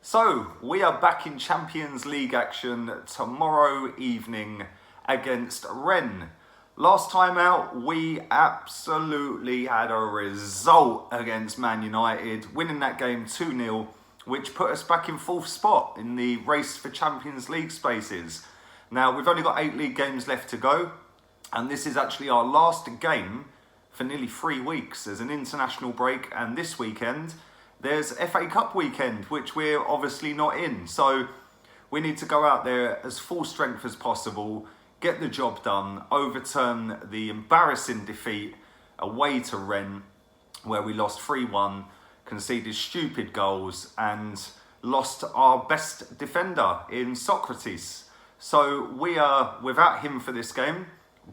So, we are back in Champions League action tomorrow evening against Rennes. Last time out, we absolutely had a result against Man United, winning that game 2-0, which put us back in fourth spot in the race for Champions League spaces. Now, we've only got 8 league games left to go, and this is actually our last game for nearly 3 weeks. There's an international break, and this weekend there's FA Cup weekend, which we're obviously not in. So we need to go out there as full strength as possible, get the job done, overturn the embarrassing defeat away to Rennes, where we lost 3-1, conceded stupid goals, and lost our best defender in Socrates. So we are without him for this game.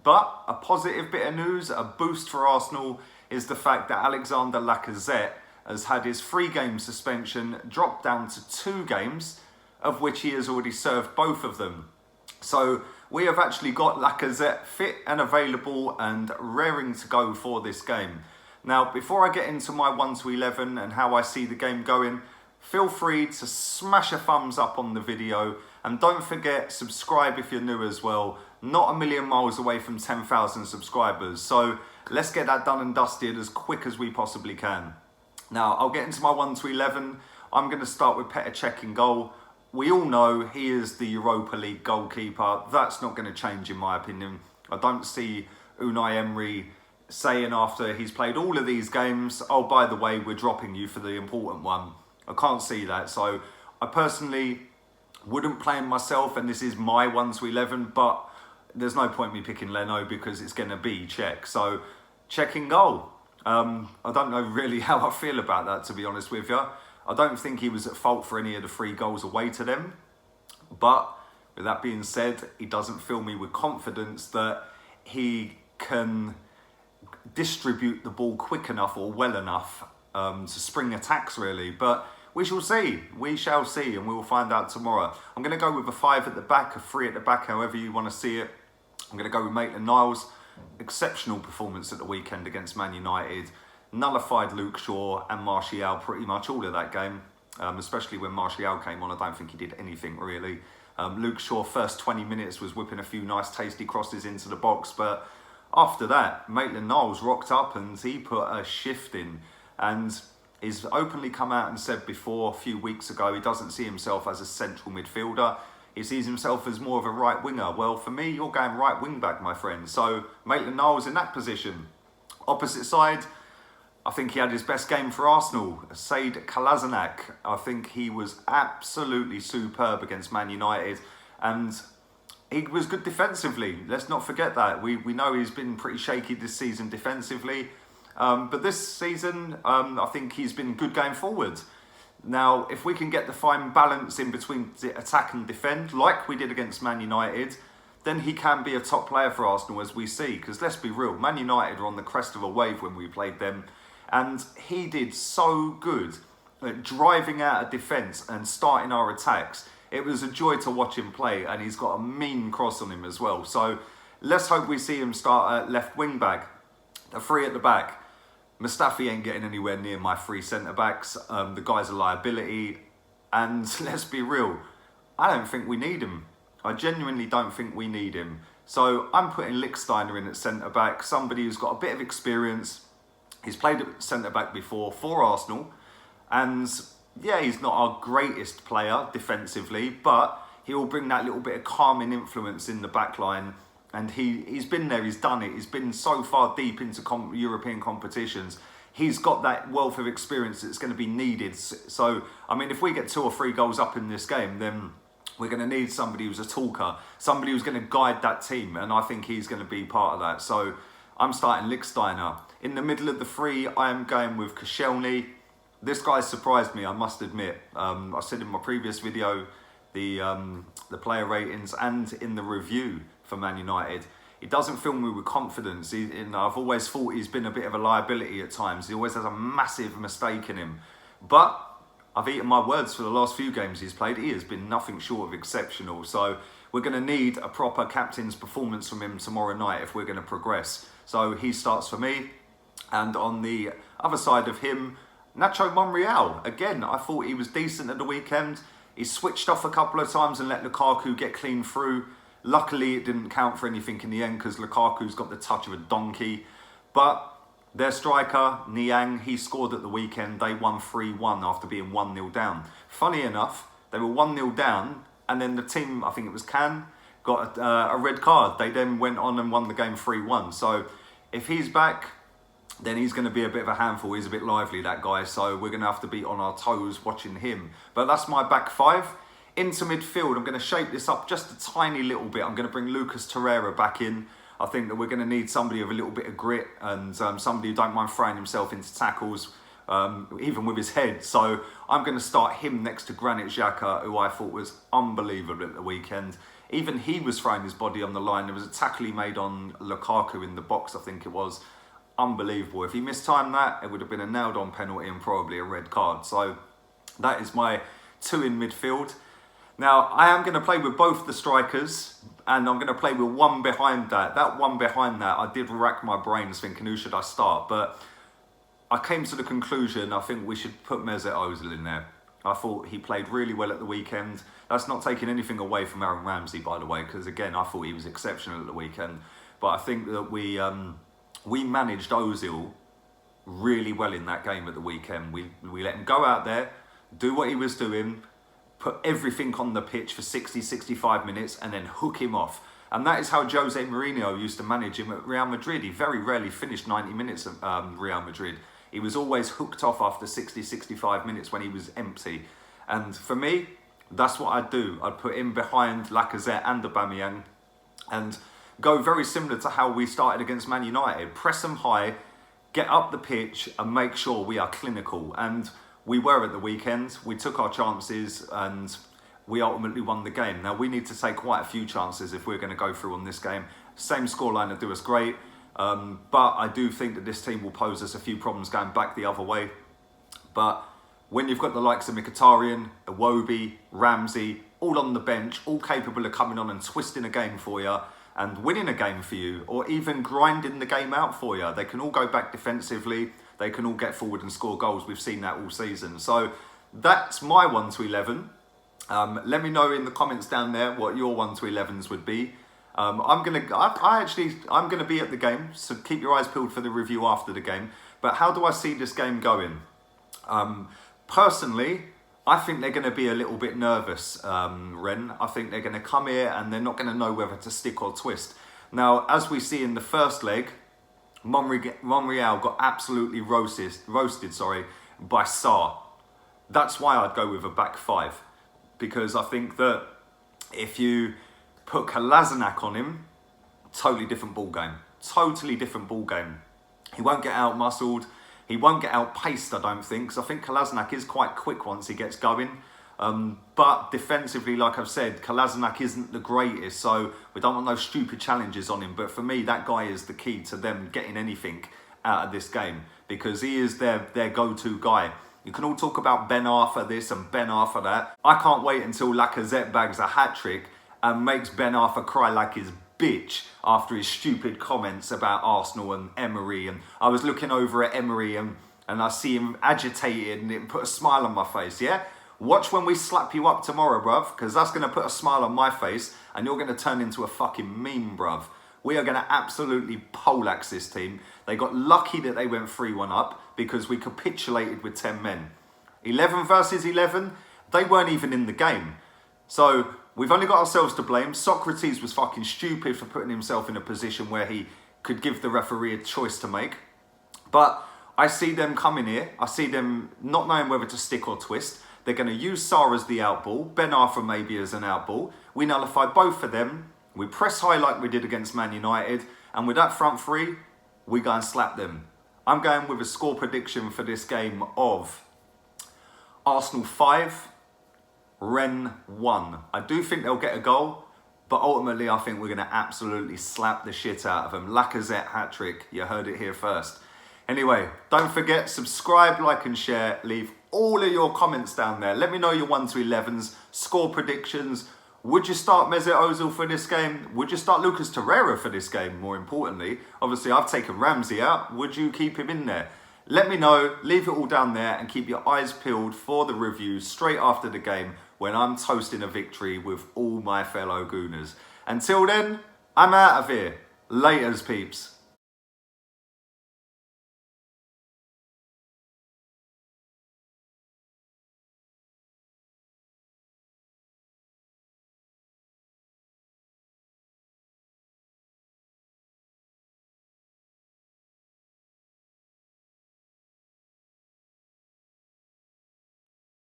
But a positive bit of news, a boost for Arsenal, is the fact that Alexander Lacazette has had his 3-game suspension dropped down to 2 games, of which he has already served both of them. So we have actually got Lacazette fit and available and raring to go for this game. Now, before I get into my 1 to 11 and how I see the game going, feel free to smash a thumbs up on the video, and don't forget, subscribe if you're new as well. Not a million miles away from 10,000 subscribers. So let's get that done and dusted as quick as we possibly can. Now, I'll get into my 1 to 11. I'm going to start with Petr Cech in goal. We all know he is the Europa League goalkeeper. That's not going to change in my opinion. I don't see Unai Emery saying after he's played all of these games, oh, by the way, we're dropping you for the important one. I can't see that. So I personally wouldn't play him myself, and this is my 1 to 11, but there's no point me picking Leno because it's going to be Cech. So Cech in goal. I don't know really how I feel about that, to be honest with you. I don't think he was at fault for any of the 3 goals away to them. But with that being said, he doesn't fill me with confidence that he can distribute the ball quick enough or well enough to spring attacks, really. But we shall see. We shall see, and we will find out tomorrow. I'm going to go with a 5 at the back, a 3 at the back, however you want to see it. I'm going to go with Maitland-Niles. Exceptional performance at the weekend against Man United. Nullified Luke Shaw and Martial pretty much all of that game. Especially when Martial came on, I don't think he did anything really. Luke Shaw, first 20 minutes, was whipping a few nice tasty crosses into the box. But after that, Maitland-Niles rocked up and he put a shift in. And he's openly come out and said before, a few weeks ago, he doesn't see himself as a central midfielder. He sees himself as more of a right winger. Well, for me, you're going right wing back, my friend. So Maitland-Niles in that position. Opposite side, I think he had his best game for Arsenal. Sead Kolasinac, I think he was absolutely superb against Man United. And he was good defensively. Let's not forget that. We know he's been pretty shaky this season defensively. But this season, I think he's been good going forward. Now, if we can get the fine balance in between attack and defend, like we did against Man United, then he can be a top player for Arsenal, as we see. Because let's be real, Man United were on the crest of a wave when we played them. And he did so good at driving out a defence and starting our attacks. It was a joy to watch him play, and he's got a mean cross on him as well. So let's hope we see him start at left wing back. The 3 at the back. Mustafi ain't getting anywhere near my 3 centre-backs. The guy's a liability. And let's be real, I don't think we need him. I genuinely don't think we need him. So I'm putting Lichtsteiner in at centre-back, somebody who's got a bit of experience. He's played at centre-back before for Arsenal. And yeah, he's not our greatest player defensively, but he will bring that little bit of calming influence in the back line. And he's been there, he's done it. He's been so far deep into European competitions. He's got that wealth of experience that's going to be needed. So, I mean, if we get 2 or 3 goals up in this game, then we're going to need somebody who's a talker, somebody who's going to guide that team. And I think he's going to be part of that. So, I'm starting Lichtsteiner. In the middle of the 3, I am going with Koscielny. This guy surprised me, I must admit. I said in my previous video, the player ratings and in the review for Man United, he doesn't fill me with confidence. I've always thought he's been a bit of a liability at times. He always has a massive mistake in him. But I've eaten my words for the last few games he's played. He has been nothing short of exceptional. So we're going to need a proper captain's performance from him tomorrow night if we're going to progress. So he starts for me. And on the other side of him, Nacho Monreal, again, I thought he was decent at the weekend. He switched off a couple of times and let Lukaku get clean through. Luckily, it didn't count for anything in the end because Lukaku's got the touch of a donkey. But their striker, Niang, he scored at the weekend. They won 3-1 after being 1-0 down. Funny enough, they were 1-0 down, and then the team, I think it was Cannes, got a red card. They then went on and won the game 3-1. So if he's back, then he's going to be a bit of a handful. He's a bit lively, that guy. So we're going to have to be on our toes watching him. But that's my back five. Into midfield, I'm going to shape this up just a tiny little bit. I'm going to bring Lucas Torreira back in. I think that we're going to need somebody with a little bit of grit and somebody who don't mind throwing himself into tackles, even with his head. So I'm going to start him next to Granit Xhaka, who I thought was unbelievable at the weekend. Even he was throwing his body on the line. There was a tackle he made on Lukaku in the box, I think it was. Unbelievable. If he mistimed that, it would have been a nailed-on penalty and probably a red card. So that is my two in midfield. Now, I am going to play with both the strikers, and I'm going to play with one behind that. That one behind that, I did rack my brains thinking, who should I start? But I came to the conclusion, I think we should put Mesut Ozil in there. I thought he played really well at the weekend. That's not taking anything away from Aaron Ramsey, by the way, because again, I thought he was exceptional at the weekend. But I think that we managed Ozil really well in that game at the weekend. We let him go out there, do what he was doing, put everything on the pitch for 60, 65 minutes and then hook him off. And that is how Jose Mourinho used to manage him at Real Madrid. He very rarely finished 90 minutes at Real Madrid. He was always hooked off after 60, 65 minutes when he was empty. And for me, that's what I'd do. I'd put him behind Lacazette and Aubameyang and go very similar to how we started against Man United. Press them high, get up the pitch and make sure we are clinical. And we were at the weekend, we took our chances and we ultimately won the game. Now we need to take quite a few chances if we're going to go through on this game. Same scoreline would do us great, but I do think that this team will pose us a few problems going back the other way. But when you've got the likes of Mkhitaryan, Iwobi, Ramsey, all on the bench, all capable of coming on and twisting a game for you and winning a game for you, or even grinding the game out for you, they can all go back defensively. They can all get forward and score goals. We've seen that all season. So that's my 1 to 11. Let me know in the comments down there what your 1 to 11s would be. I'm gonna be at the game, so keep your eyes peeled for the review after the game. But how do I see this game going? Personally, I think they're going to be a little bit nervous, Rennes. I think they're going to come here and they're not going to know whether to stick or twist. Now, as we see in the first leg, Monreal got absolutely roasted by Sarr. That's why I'd go with a back five. Because I think that if you put Kolasinac on him, totally different ball game. Totally different ball game. He won't get out-muscled. He won't get out-paced, I don't think. Because I think Kolasinac is quite quick once he gets going. But defensively, like I've said, Kolasinac isn't the greatest, so we don't want no stupid challenges on him. But for me, that guy is the key to them getting anything out of this game, because he is their go-to guy. You can all talk about Ben Arthur this and Ben Arthur that. I can't wait until Lacazette bags a hat-trick and makes Ben Arthur cry like his bitch after his stupid comments about Arsenal and Emery. And I was looking over at Emery and I see him agitated and it put a smile on my face, yeah? Watch when we slap you up tomorrow, bruv, because that's going to put a smile on my face and you're going to turn into a fucking meme, bruv. We are going to absolutely poleaxe this team. They got lucky that they went 3-1 up because we capitulated with 10 men. 11 versus 11, they weren't even in the game. So we've only got ourselves to blame. Socrates was fucking stupid for putting himself in a position where he could give the referee a choice to make. But I see them coming here. I see them not knowing whether to stick or twist. They're going to use Sarr as the outball, Ben Arthur maybe as an outball. We nullify both of them. We press high like we did against Man United. And with that front three, we go and slap them. I'm going with a score prediction for this game of Arsenal 5, Rennes 1. I do think they'll get a goal, but ultimately I think we're going to absolutely slap the shit out of them. Lacazette hat-trick, you heard it here first. Anyway, don't forget, subscribe, like and share. Leave all of your comments down there. Let me know your 1 to 11s, score predictions. Would you start Mesut Ozil for this game? Would you start Lucas Torreira for this game, more importantly? Obviously, I've taken Ramsey out. Would you keep him in there? Let me know, leave it all down there and keep your eyes peeled for the review straight after the game when I'm toasting a victory with all my fellow Gooners. Until then, I'm out of here. Laters, peeps.